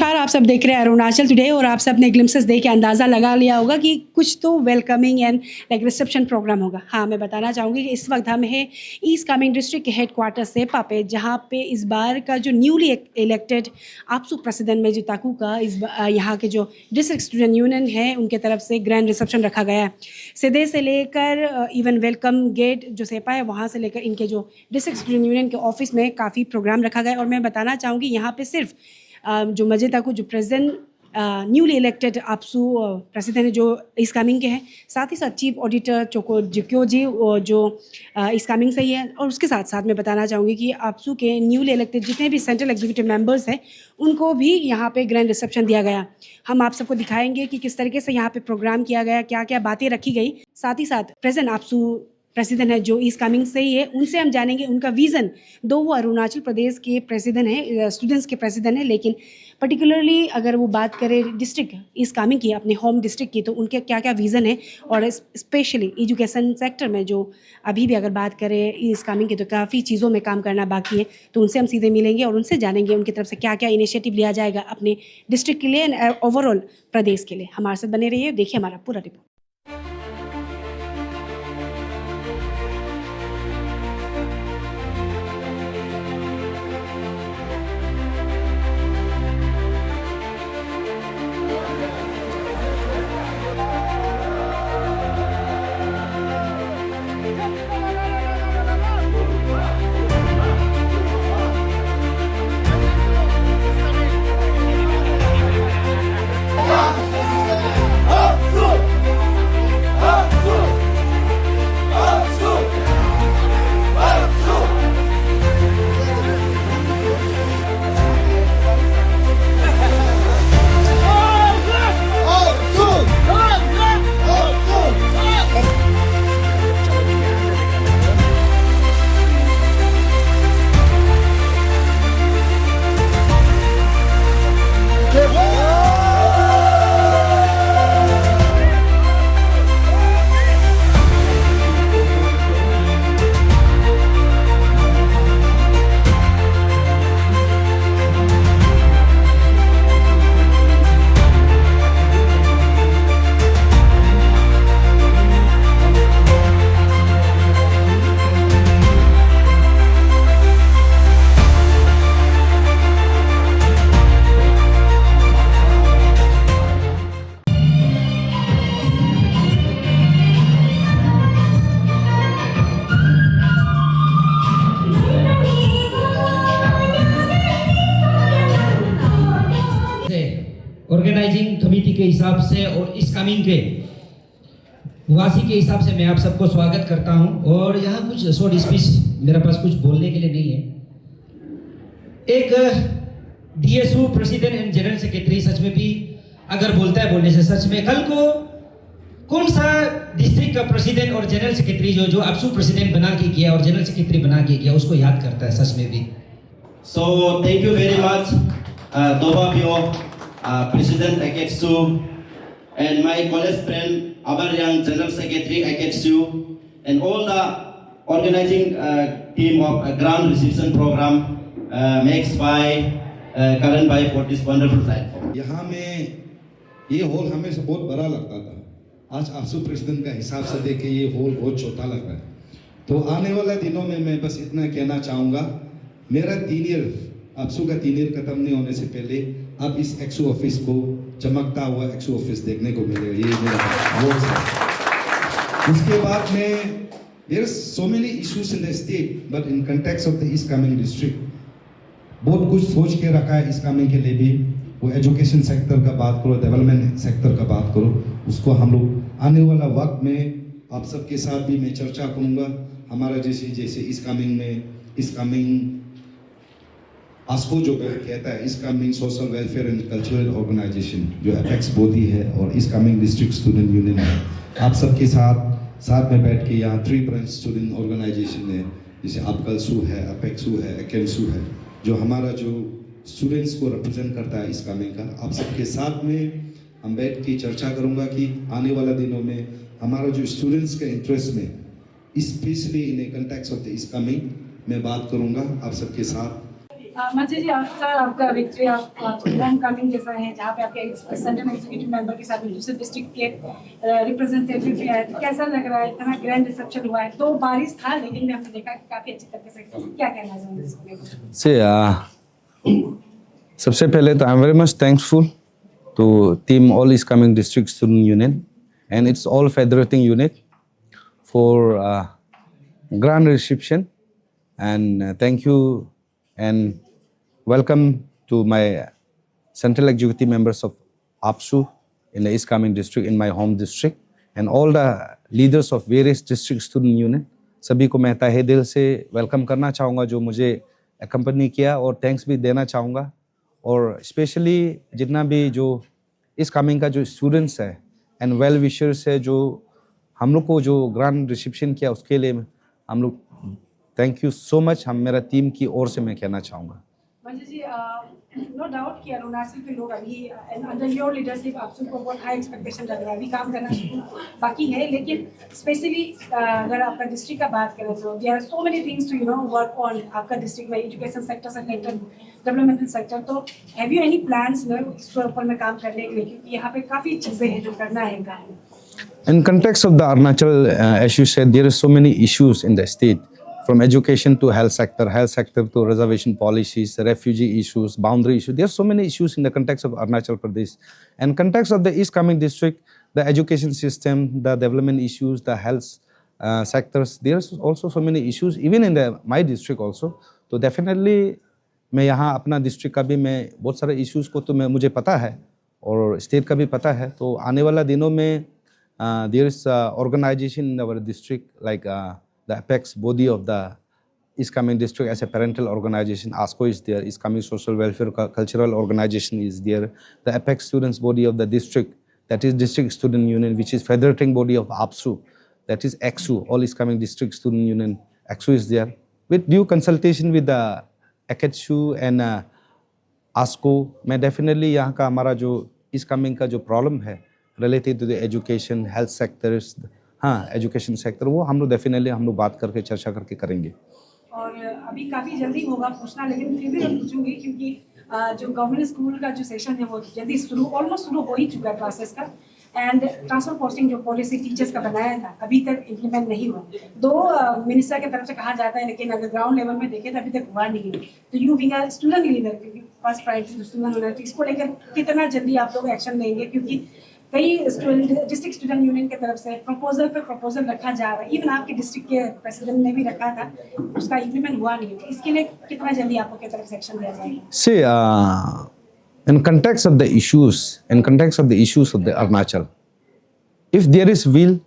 नमस्कार, आप सब देख रहे हैं अरुणाचल टुडे और आप सब ने ग्लिम्सेस देख के अंदाज़ा लगा लिया होगा कि कुछ तो welcoming and like reception program होगा। हाँ, मैं बताना चाहूँगी कि इस वक्त हम हैं ईस्ट कामेंग डिस्ट्रिक्ट के हेडक्वार्टर सेपा पे, जहाँ पे इस बार का जो न्यूली इलेक्टेड आपसू प्रेसिडेंट मेजू ताकू का यहाँ के जो डिस्ट्रिक्ट स्टूडेंट यूनियन है उनके तरफ से ग्रैंड रिसेप्शन रखा गया है। सीधे से लेकर इवन वेलकम गेट जो सेपा है वहाँ से लेकर इनके जो डिस्ट्रिक्ट स्टूडेंट यूनियन के ऑफिस में काफ़ी प्रोग्राम रखा गया है। और मैं बताना चाहूँगी यहाँ पे सिर्फ जो मजे ताकू जो प्रेसिडेंट न्यूली इलेक्टेड आपसू प्रेसिडेंट जो ईस्ट कामेंग के हैं, साथ ही साथ चीफ ऑडिटर चोको जिक्यो जी जो ईस्ट कामेंग से ही है। और उसके साथ साथ मैं बताना चाहूँगी कि आपसू के न्यूली इलेक्टेड जितने भी सेंट्रल एग्जीक्यूटिव मेंबर्स हैं उनको भी यहाँ पे ग्रैंड रिसेप्शन दिया गया। हम आप सबको दिखाएंगे कि किस तरीके से यहाँ पे प्रोग्राम किया गया, क्या क्या बातें रखी गई। साथ ही साथ प्रेजेंट आपसू प्रेसिडेंट है जो ईस्ट कामेंग से ही है, उनसे हम जानेंगे उनका विज़न। दो वो अरुणाचल प्रदेश के प्रेसिडेंट हैं, स्टूडेंट्स के प्रेसिडेंट हैं, लेकिन पर्टिकुलरली अगर वो बात करें डिस्ट्रिक्ट ईस्ट कामेंग की, अपने होम डिस्ट्रिक्ट की, तो उनके क्या क्या विज़न है। और स्पेशली एजुकेशन सेक्टर में जो अभी भी अगर बात करें ईस्ट कामेंग की तो काफ़ी चीज़ों में काम करना बाकी है। तो उनसे हम सीधे मिलेंगे और उनसे जानेंगे उनकी तरफ से क्या क्या इनिशिएटिव लिया जाएगा अपने डिस्ट्रिक्ट के लिए एंड ओवरऑल प्रदेश के लिए। हमारे साथ बने रहिए, देखिए हमारा पूरा रिपोर्ट। ऑर्गेनाइजिंग कमेटी के हिसाब से और इस कामेंग के वासी के हिसाब से मैं आप सबको स्वागत करता हूं। और यहाँ कुछ शॉर्ट स्पीच मेरे पास कुछ बोलने के लिए नहीं है। एक DSU president and general secretary सच में भी अगर बोलता है बोलने से सच में कल को कौन सा डिस्ट्रिक्ट का प्रेसिडेंट और जनरल सेक्रेटरी जो आपसू प्रेसिडेंट बना के किया और जनरल सेक्रेटरी बना के किया उसको याद करता है सच में भी। So thank you very much, Tobapio, President Aketsu, and my college friend Abaryang General Secretary Aketsu, and all the organizing team of a grand reception program makes by Karan Bhai for this wonderful platform. यहाँ में ये hall हमें से बहुत बड़ा लगता था, आज आपसू प्रेसिडेंट का हिसाब से देखे ये हॉल बहुत छोटा लग रहा है। तो आने वाले दिनों में मैं बस इतना कहना चाहूँगा, मेरा 3 ईयर आपसू का 3 ईयर खत्म नहीं होने से पहले अब इस एक्सू ऑफिस को चमकता हुआ एक्सू ऑफिस देखने को मिलेगा, ये मेरा बहुत है। उसके बाद में there are so many issues in the state, but in context of the East Kameeng district, बहुत कुछ सोच के रखा है ईस्ट कामेंग के लिए भी। वो एजुकेशन सेक्टर का बात करो, डेवलपमेंट सेक्टर का बात करो, उसको हम लोग आने वाला वक्त में आप सबके साथ भी मैं चर्चा करूँगा। हमारा जैसे ईस्ट कामेंग में ईस्ट कामेंग आस्को जो कहता है East Kameng social welfare and cultural organisation जो अपेक्स बोधी है और East Kameng district student union है, आप सबके साथ में बैठ के यहाँ 3 ब्रांच स्टूडेंट ऑर्गेनाइजेशन है, जैसे आपकलसू है, अपेक्सू है, अकेमसू है, जो हमारा जो स्टूडेंट्स को रिप्रेजेंट करता है ईस्ट कामेंग का। आप सबके साथ में हम बैठ के चर्चा करूँगा कि आने वाले दिनों में हमारा जो स्टूडेंट्स के इंटरेस्ट में specially in A context of the east Kameng मैं बात करूँगा आप सबके साथ। मंत्री जी, आफ्टर आपका विक्ट्री आप होम कमिंग जैसा है जहाँ पे आपके सेंट्रल एग्जीक्यूटिव मेंबर के साथ दूसरे डिस्ट्रिक्ट के रिप्रेजेंटेटिव भी आए, तो कैसा लग रहा है? इतना ग्रैंड रिसेप्शन हुआ है, तो बारिश था लेकिन हमने देखा कि काफी अच्छी तरीके से, क्या कहना चाहेंगे इसमें? सबसे पहले तो I am very much thankful to team all is coming district student union and it's all federating unit for grand reception and thank you and welcome to my central executive members of APSU in the East Coming district in my home district and all the leaders of various district student union. सभी को मैं तहे दिल से welcome करना चाहूँगा जो मुझे accompany किया और थैंक्स भी देना चाहूँगा और स्पेशली जितना भी जो इस कमिंग का जो स्टूडेंट्स है एंड वेल विशर्स है जो हम लोग को जो ग्रांड रिसेप्शन किया उसके लिए हम लोग थैंक यू सो मच हम मेरा टीम की ओर से मैं कहना चाहूँगा। मंजू जी, नो डाउट कि अरुणाचल के लोग अभी अंडर योर लीडरशिप आपसे को बहुत हाई एक्सपेक्टेशन रख रहा है, अभी काम करना बाकी है, लेकिन स्पेशली अगर आपका डिस्ट्रिक्ट का बात करें तो there are so many things to work on आपका डिस्ट्रिक्ट में, एजुकेशन सेक्टर से लेकर डेवलपमेंटल सेक्टर, तो हैव यू एनी प्लान्स इस ऊपर में काम करने के लिए, क्योंकि यहाँ पे काफ़ी चीज़ें हैं जो करना है काम। In context of the Arunachal, as you said, there are so many issues in the state, from education to health sector to reservation policies, refugee issues, boundary issues. There are so many issues in the context of Arunachal Pradesh. And context of the East Coming district, the education system, the development issues, the health sectors, there are also so many issues, even in my district also. तो definitely मैं यहाँ अपना district का भी मैं बहुत सारे issues को तो मुझे पता है और state का भी पता है, तो आने वाला दिनों में there is organization in our district like the apex body of the East Coming district as a parental organization. ASCO is there, East Coming Social Welfare Cultural Organization is there. The apex students body of the district, that is District Student Union, which is federating body of APSU, that is EXU, All East Coming District Student Union, EXU is there. With due consultation with the AKHU and ASCO, मैं definitely यहाँ का हमारा जो East Coming का जो problem है related to the education, health sectors, हाँ education sector, वो हम लोग डेफिनेटली हम लोग बात करके चर्चा करके करेंगे। और अभी काफ़ी जल्दी होगा पूछना, लेकिन फिर भी मैं पूछूंगी क्योंकि जो गवर्नमेंट स्कूल का जो सेशन है वो जल्दी ऑलमोस्ट शुरू हो ही चुका है क्लासेस का, एंड ट्रांसफर पोस्टिंग जो पॉलिसी टीचर्स का बनाया था अभी तक इम्प्लीमेंट नहीं हुआ। दो मिनिस्टर की तरफ से कहा जाता है, लेकिन अगर ग्राउंड लेवल में देखें तो अभी तक हुआ नहीं है। तो you being a student leader, क्योंकि फर्स्ट प्रायोरिटी स्टूडेंट होना, इसको लेकर कितना जल्दी आप लोग एक्शन लेंगे? क्योंकि कई डिस्ट्रिक्ट स्टूडेंट यूनियन की तरफ से प्रपोजल पर प्रपोजल रखा जा रहा है, इवन आपके डिस्ट्रिक्ट के प्रेसिडेंट ने भी रखा था, उसका इम्प्लीमेंट हुआ नहीं, तो इसके लिए कितना जल्दी आपको की तरफ से एक्शन लिया जाएगा? See, in context of the issues of the Arunachal, if there is will,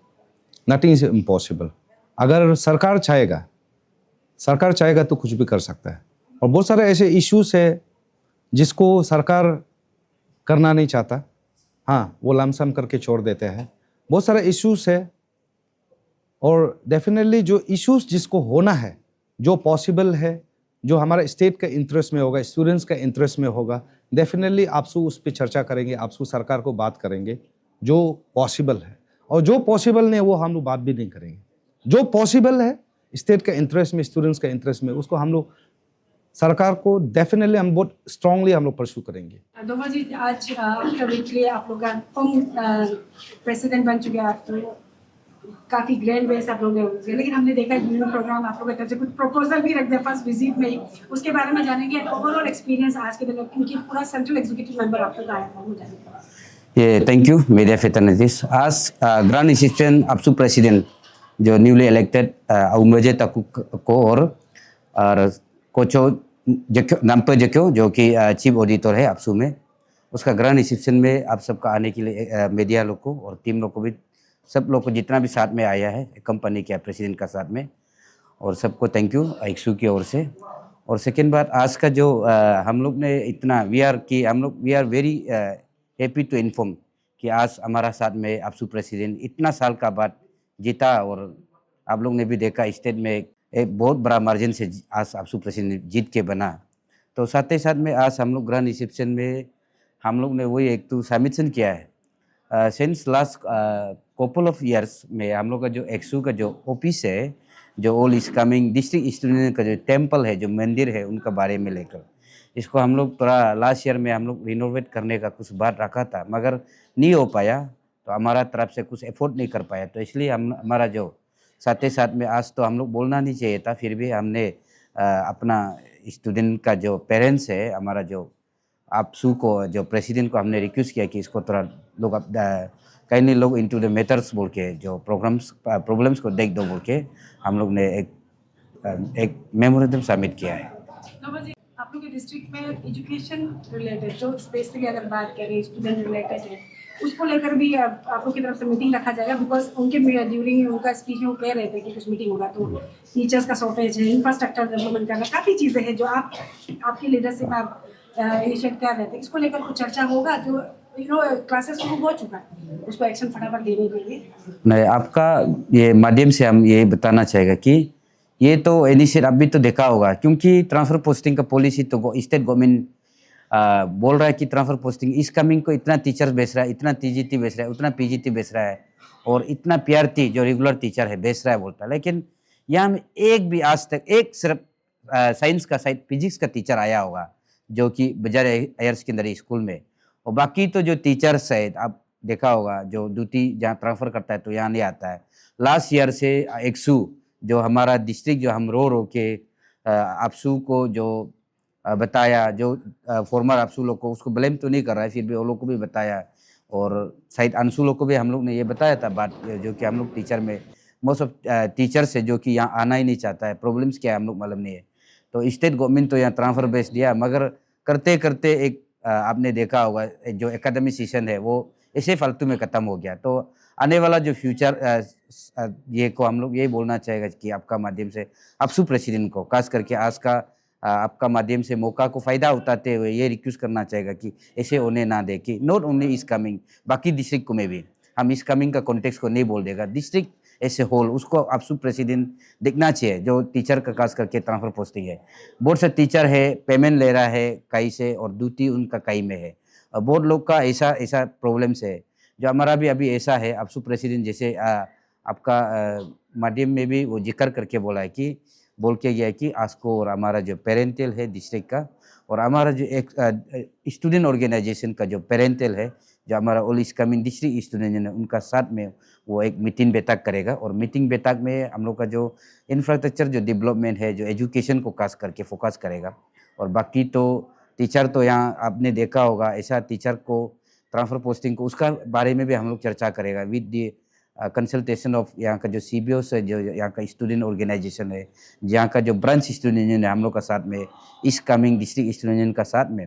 nothing is impossible. अगर सरकार चाहेगा तो कुछ भी कर सकता है, और बहुत सारे ऐसे इश्यूज है जिसको सरकार करना नहीं चाहता, हाँ वो लमसम करके छोड़ देते हैं। बहुत सारे इश्यूज है और डेफिनेटली जो इश्यूज जिसको होना है, जो पॉसिबल है, जो हमारा स्टेट का इंटरेस्ट में होगा, स्टूडेंट्स का इंटरेस्ट में होगा, डेफिनेटली आपसे उस पर चर्चा करेंगे, आपसे सरकार को बात करेंगे जो पॉसिबल है, और जो पॉसिबल नहीं वो हम लोग बात भी नहीं करेंगे। जो पॉसिबल है स्टेट का इंटरेस्ट में, स्टूडेंट्स का इंटरेस्ट में, उसको हम लोग सरकार को डेफिनेटली हम बहुत स्ट्रांगली हम लोग परस्यू करेंगे। दोभा जी, आज आफ्टर विक्ट्री आप लोग का होम प्रेसिडेंट बन चुके हैं, आप तो काफ़ी ग्रैंड वे से आप लोग ने, लेकिन हमने देखा यूनियन प्रोग्राम आप लोगों की तरफ से कुछ प्रपोजल भी रख दिया फर्स्ट विजिट में ही, उसके बारे में जानेंगे ओवरऑल एक्सपीरियंस आज के दिन, क्योंकि पूरा सेंट्रल एग्जीक्यूटिव मेंबर आप लोग आया था, वो जानेंगे। ये थैंक यू मीडिया फेटर्निटीज। आज ग्रांड रिसेप्शन APSU प्रेसिडेंट जो न्यूली इलेक्टेड उमजे तकु को और कोचो नामपे जक्यो जो कि चीफ ऑडिटर है APSU में, उसका ग्रांड रिसेप्शन में आप सबका आने के लिए मीडिया लोग को और टीम लोग को भी, सब लोग को जितना भी साथ में आया है कंपनी के प्रेसिडेंट का साथ में, और सबको थैंक यू EXU की ओर से। और सेकेंड बात, आज का जो हम लोग ने इतना we are very happy to inform कि आज हमारा साथ में APSU प्रेसिडेंट इतना साल का बाद जीता, और आप लोग ने भी देखा स्टेट में एक बहुत बड़ा मार्जिन से आज APSU प्रेसिडेंट जीत के बना। तो साथ ही साथ में आज हम लोग ग्रांड रिसेप्शन में हम लोग ने वही एक तो सबमिशन किया है। Since last couple of years में हम लोग का जो EXU का जो ऑफिस है, जो all is coming district student का जो टेम्पल है, जो मंदिर है, उनका बारे में लेकर इसको हम लोग थोड़ा लास्ट ईयर में हम लोग रिनोवेट करने का कुछ बात रखा था, मगर नहीं हो पाया, तो हमारा तरफ से कुछ एफोर्ट नहीं कर पाया। तो इसलिए हम हमारा जो साथ ही साथ में आज तो हम लोग बोलना नहीं चाहिए था, फिर भी हमने अपना स्टूडेंट का जो पेरेंट्स है, हमारा जो आपसू को जो प्रेसिडेंट को हमने रिक्वेस्ट किया कि इसको थोड़ा लोग काइंडली लोग इनटू द मैटर्स बोल के जो प्रॉब्लम्स को देख दो बोल के हम लोग ने एक मेमोरेंडम सबमिट किया है। नोबल जी, आप लोग के डिस्ट्रिक्ट में एजुकेशन रिलेटेड जो स्पेशली अगर बात करें स्टूडेंट रिलेटेड है, उसको लेकर भी आप लोग की तरफ से मीटिंग रखा जाएगा? बिकॉज उनके ड्यूरिंग उनका स्पीच में वो कह रहे थे कि कुछ मीटिंग होगा, तो टीचर्स का शॉर्टेज है, इंफ्रास्ट्रक्चर डेवलपमेंट करना, काफ़ी चीज़ें हैं जो आपकी लीडरशिप आप इनिशिएट कर रहे थे। इसको लेकर कुछ चर्चा होगा? जो क्लासेस शुरू हो चुका है, उसको एक्शन फटाफट देने के लिए। नहीं, आपका ये माध्यम से हम ये बताना चाहेगा कि ये तो इनिशिएट अभी तो देखा होगा, क्योंकि ट्रांसफ़र पोस्टिंग का पॉलिसी तो स्टेट गवर्नमेंट बोल रहा है कि ट्रांसफ़र पोस्टिंग इस कमिंग को इतना टीचर्स बेच रहा है, इतना टीजीटी बेच रहा है, उतना पीजीटी बेच रहा है, और इतना पीआरटी जो रेगुलर टीचर है बेच रहा है बोलता है। लेकिन यहाँ में एक भी आज तक एक सिर्फ साइंस का शायद फिजिक्स का टीचर आया होगा जो कि बजाय हायर सेकेंडरी स्कूल में, और बाकी तो जो टीचर्स है आप देखा होगा जो ड्यूटी जहाँ ट्रांसफ़र करता है तो यहाँ नहीं आता है। लास्ट ईयर से एक्सू जो हमारा डिस्ट्रिक्ट जो हम रो के आपसू को जो बताया, जो फॉर्मर आपसू लोग को उसको ब्लेम तो नहीं कर रहा है, फिर भी वो लोग को भी बताया, और शायद अंशु लोग को भी हम लोग ने ये बताया था बात, जो कि हम लोग टीचर में मोस्ट ऑफ टीचर्स है जो कि यहाँ आना ही नहीं चाहता है, प्रॉब्लम्स क्या है हम लोग मालूम नहीं है। तो स्टेट गवर्नमेंट तो यहाँ ट्रांसफ़र बेच दिया, मगर करते करते एक आपने देखा होगा जो एकेडमिक सेशन है वो ऐसे फालतू में ख़त्म हो गया। तो आने वाला जो फ्यूचर ये को हम लोग यही बोलना चाहेगा कि आपका माध्यम से आपसू प्रेसिडेंट को खास करके आज का आपका माध्यम से मौका को फ़ायदा उठाते हुए ये रिक्वेस्ट करना चाहेगा कि ऐसे होने ना दे, कि नॉट ओनली इस कमिंग, बाकी डिस्ट्रिक्ट को में भी हम इस कमिंग का कॉन्टेक्स्ट को नहीं बोल देगा, डिस्ट्रिक्ट ऐसे होल उसको आपसू प्रेसिडेंट देखना चाहिए। जो टीचर का खास करके ट्रांसफ़र पोस्टिंग है, बहुत से टीचर है पेमेंट ले रहा है कहीं से और ड्यूटी उनका कहीं में है, और बहुत लोग का ऐसा प्रॉब्लम्स है जो हमारा भी अभी ऐसा है। आपसू प्रेसिडेंट जैसे आपका माध्यम में भी वो जिक्र करके बोला है कि बोल के गया है कि आस्को और हमारा जो पेरेंटल है डिस्ट्रिक्ट का, और हमारा जो एक स्टूडेंट ऑर्गेनाइजेशन का जो पेरेंटल है, जो हमारा ऑल इस कमिंग डिस्ट्रिक्ट स्टूडेंट है उनका साथ में वो एक मीटिंग बैठक करेगा, और मीटिंग बैठक में हम लोग का जो इंफ्रास्ट्रक्चर जो डेवलपमेंट है, जो एजुकेशन को खास करके फोकस करेगा। और बाकी तो टीचर तो यहाँ आपने देखा होगा ऐसा टीचर को ट्रांसफ़र पोस्टिंग को उसका बारे में भी हम लोग चर्चा करेगा विद दी कंसल्टेशन ऑफ यहाँ का जो CBOs है, जो यहाँ का स्टूडेंट ऑर्गेनाइजेशन है, यहाँ का जो ब्रांच स्टूडेंट यूनियन है हम लोग का साथ में, इस कमिंग डिस्ट्रिक्ट स्टूडेंट यूनियन का साथ में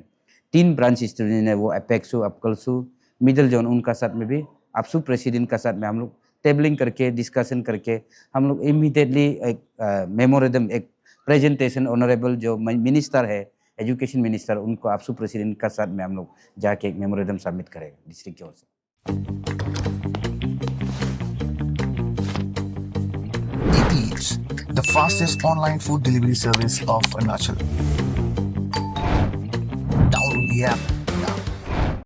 3 ब्रांच स्टूडेंट है, वो अपेक्सू, अपकलसू, मिडल जोन, उनका साथ में भी आपसू प्रेसिडेंट का साथ में हम लोग टेबलिंग करके डिस्कशन करके हम लोग इमीडिएटली एक मेमोरेंडम, एक प्रेजेंटेशन ऑनरेबल जो मिनिस्टर है एजुकेशन मिनिस्टर, उनको आपसू प्रेसिडेंट का साथ में हम लोग जाके एक मेमोरेंडम सबमिट करेगा डिस्ट्रिक्ट की ओर से। Eats, the fastest online food delivery service of Arunachal. Download the app